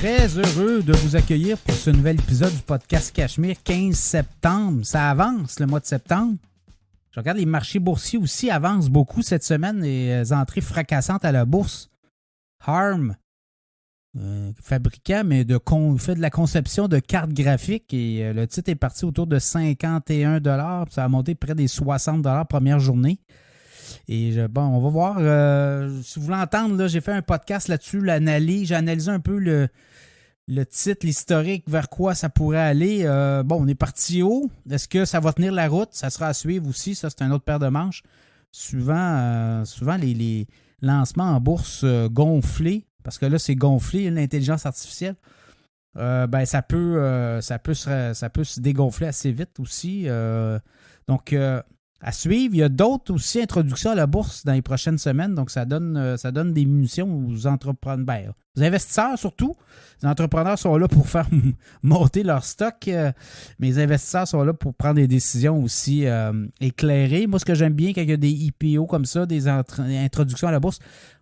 très heureux de vous accueillir pour ce nouvel épisode du podcast Cachemire, 15 septembre. Ça avance le mois de septembre. Je regarde les marchés boursiers aussi avancent beaucoup cette semaine, les entrées fracassantes à la bourse. Arm, fabricant, mais fait de la conception de cartes graphiques et le titre est parti autour de 51 $. Ça a monté près des 60 $ première journée. Et on va voir. Si vous voulez entendre, là, j'ai fait un podcast là-dessus, l'analyse. J'ai analysé un peu le titre, l'historique, vers quoi ça pourrait aller. On est parti haut. Est-ce que ça va tenir la route? Ça sera à suivre aussi. Ça, c'est un autre paire de manches. Souvent les lancements en bourse gonflés, parce que là, c'est gonflé, l'intelligence artificielle. Ça peut se dégonfler assez vite aussi. À suivre, il y a d'autres aussi introductions à la bourse dans les prochaines semaines, donc ça donne des munitions aux entrepreneurs. Aux investisseurs surtout. Les entrepreneurs sont là pour faire monter leur stock, mais les investisseurs sont là pour prendre des décisions aussi éclairées. Moi, ce que j'aime bien quand il y a des IPO comme ça, des introductions à la bourse,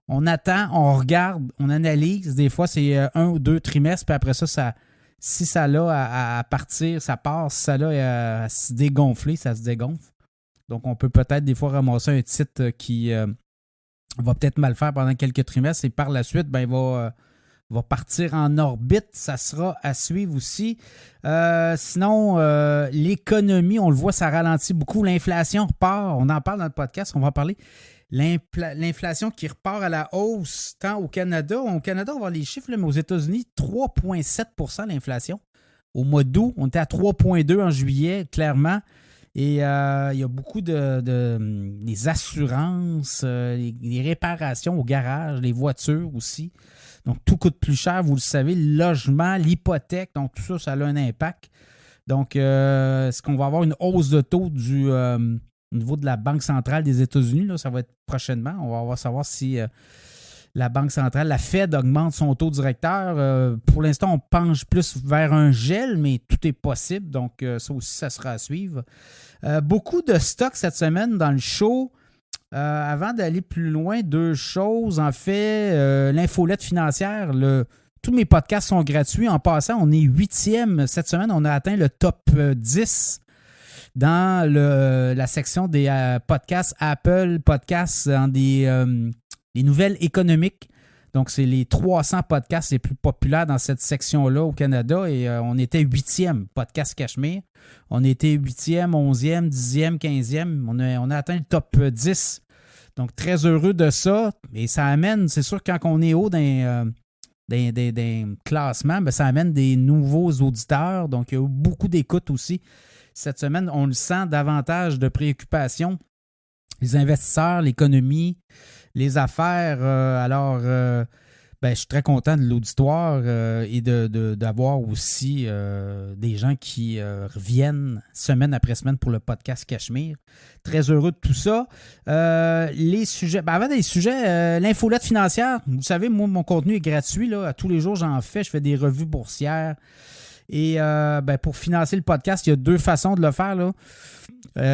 on attend, on regarde, on analyse. Des fois, c'est 1 ou 2 trimestres, puis après ça si ça a à partir, ça part. Si ça a à se dégonfler, ça se dégonfle. Donc, on peut peut-être des fois ramasser un titre qui va peut-être mal faire pendant quelques trimestres et par la suite, il va partir en orbite. Ça sera à suivre aussi. Sinon, l'économie, on le voit, ça ralentit beaucoup. L'inflation repart. On en parle dans le podcast. On va en parler. L'inflation qui repart à la hausse, tant au Canada. Au Canada, on va voir les chiffres, là, mais aux États-Unis, 3,7 % l'inflation. Au mois d'août, on était à 3,2 en juillet, clairement. Et il y a beaucoup des assurances, les réparations au garage, les voitures aussi. Donc, tout coûte plus cher, vous le savez, le logement, l'hypothèque, donc tout ça, ça a un impact. Donc, est-ce qu'on va avoir une hausse de taux au niveau de la Banque centrale des États-Unis? Là, ça va être prochainement. On va savoir si la Banque centrale, la Fed, augmente son taux directeur. Pour l'instant, on penche plus vers un gel, mais tout est possible. Donc, ça aussi, ça sera à suivre. Beaucoup de stocks cette semaine dans le show. Avant d'aller plus loin, 2 choses. En fait, l'infolette financière, tous mes podcasts sont gratuits. En passant, on est 8e. Cette semaine, on a atteint le top 10 dans la section des podcasts Apple Podcasts dans les nouvelles économiques. Donc, c'est les 300 podcasts les plus populaires dans cette section-là au Canada et on était 8e podcast Cachemire. On était 8e, 11e, 10e, 15e. On a atteint le top 10. Donc, très heureux de ça. Et ça amène, c'est sûr, quand on est haut dans classements, ça amène des nouveaux auditeurs. Donc, il y a eu beaucoup d'écoute aussi. Cette semaine, on le sent davantage de préoccupation. Les investisseurs, l'économie, les affaires. Je suis très content de l'auditoire et d'avoir aussi des gens qui reviennent semaine après semaine pour le podcast Cachemire. Très heureux de tout ça. Les sujets, avant des sujets, l'infolette financière. Vous savez, moi, mon contenu est gratuit. Là, à tous les jours, j'en fais. Je fais des revues boursières. Et pour financer le podcast, il y a 2 façons de le faire. Là.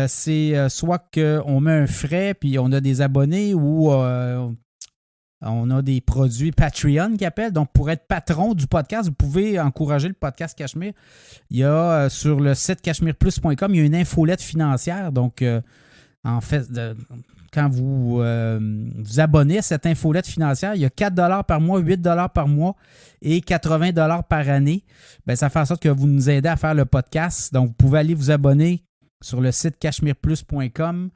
C'est soit qu'on met un frais puis on a des abonnés ou on a des produits Patreon qui appellent. Donc, pour être patron du podcast, vous pouvez encourager le podcast Cachemire. Il y a sur le site cachemireplus.com, il y a une infolette financière. Donc, en fait, quand vous vous abonnez à cette infolette financière, il y a 4 $ par mois, 8 $ par mois et 80 $ par année. Ça fait en sorte que vous nous aidez à faire le podcast. Donc, vous pouvez aller vous abonner sur le site cachemireplus.com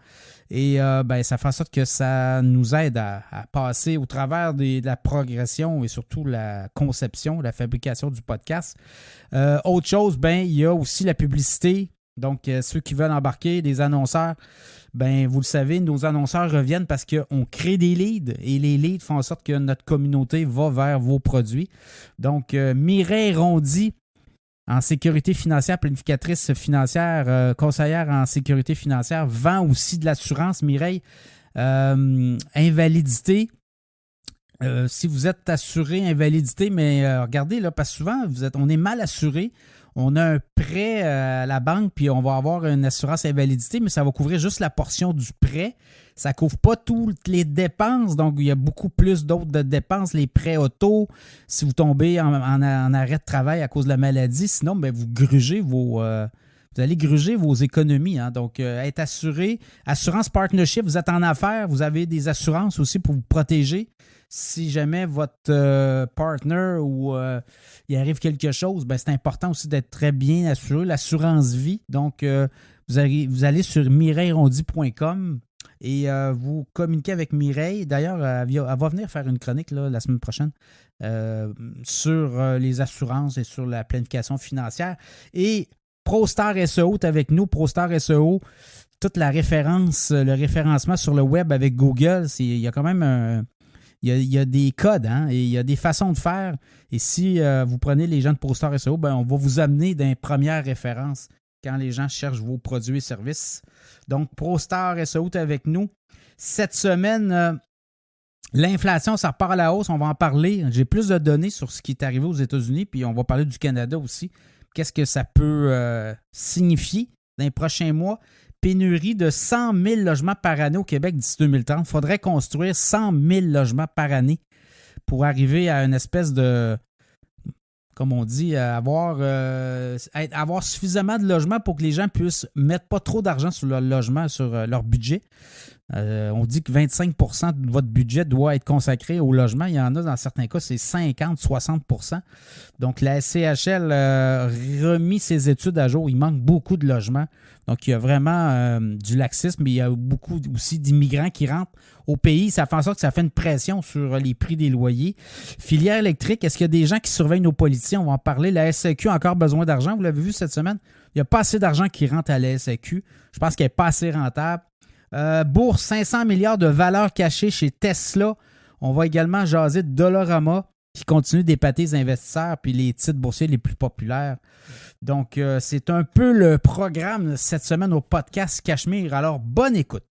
et ça fait en sorte que ça nous aide à passer au travers de la progression et surtout la conception, la fabrication du podcast. Autre chose, il y a aussi la publicité. Donc, ceux qui veulent embarquer, des annonceurs, vous le savez, nos annonceurs reviennent parce qu'on crée des leads et les leads font en sorte que notre communauté va vers vos produits. Donc, Mireille Rondy, en sécurité financière, planificatrice financière, conseillère en sécurité financière, vend aussi de l'assurance. Mireille, invalidité, Si vous êtes assuré invalidité, mais regardez, là, parce que souvent, on est mal assuré. On a un prêt à la banque, puis on va avoir une assurance invalidité, mais ça va couvrir juste la portion du prêt. Ça ne couvre pas toutes les dépenses, donc il y a beaucoup plus d'autres dépenses, les prêts auto, si vous tombez en arrêt de travail à cause de la maladie. Sinon, ben, vous allez gruger vos économies. Hein. Donc, être assuré, assurance partnership, vous êtes en affaires, vous avez des assurances aussi pour vous protéger. Si jamais votre partner ou il arrive quelque chose, ben c'est important aussi d'être très bien assuré. L'assurance vie. Donc, vous allez sur mireillerondy.com et vous communiquez avec Mireille. D'ailleurs, elle va venir faire une chronique là, la semaine prochaine sur les assurances et sur la planification financière. Et ProStar SEO est avec nous. ProStar SEO, toute la référence, le référencement sur le web avec Google, il y a quand même il y a des codes, hein, et il y a des façons de faire. Et si vous prenez les gens de ProStar SEO, ben, on va vous amener dans les premières références quand les gens cherchent vos produits et services. Donc, ProStar SEO est avec nous. Cette semaine, l'inflation, ça repart à la hausse. On va en parler. J'ai plus de données sur ce qui est arrivé aux États-Unis, puis on va parler du Canada aussi. Qu'est-ce que ça peut signifier dans les prochains mois? Pénurie de 100 000 logements par année au Québec d'ici 2030. Il faudrait construire 100 000 logements par année pour arriver à une espèce de, comme on dit, avoir suffisamment de logements pour que les gens puissent mettre pas trop d'argent sur leur logement, sur leur budget. On dit que 25% de votre budget doit être consacré au logement. Il y en a, dans certains cas, c'est 50-60%. Donc, la SCHL a remis ses études à jour. Il manque beaucoup de logements. Donc, il y a vraiment du laxisme, mais il y a beaucoup aussi d'immigrants qui rentrent au pays. Ça fait en sorte que ça fait une pression sur les prix des loyers. Filière électrique, est-ce qu'il y a des gens qui surveillent nos politiciens? On va en parler. La SAQ a encore besoin d'argent. Vous l'avez vu cette semaine? Il n'y a pas assez d'argent qui rentre à la SAQ. Je pense qu'elle n'est pas assez rentable. Bourse, 500 milliards de valeur cachée chez Tesla. On va également jaser de Dollarama qui continue d'épater les investisseurs puis les titres boursiers les plus populaires. Donc, c'est un peu le programme cette semaine au podcast Cachemire. Alors, bonne écoute.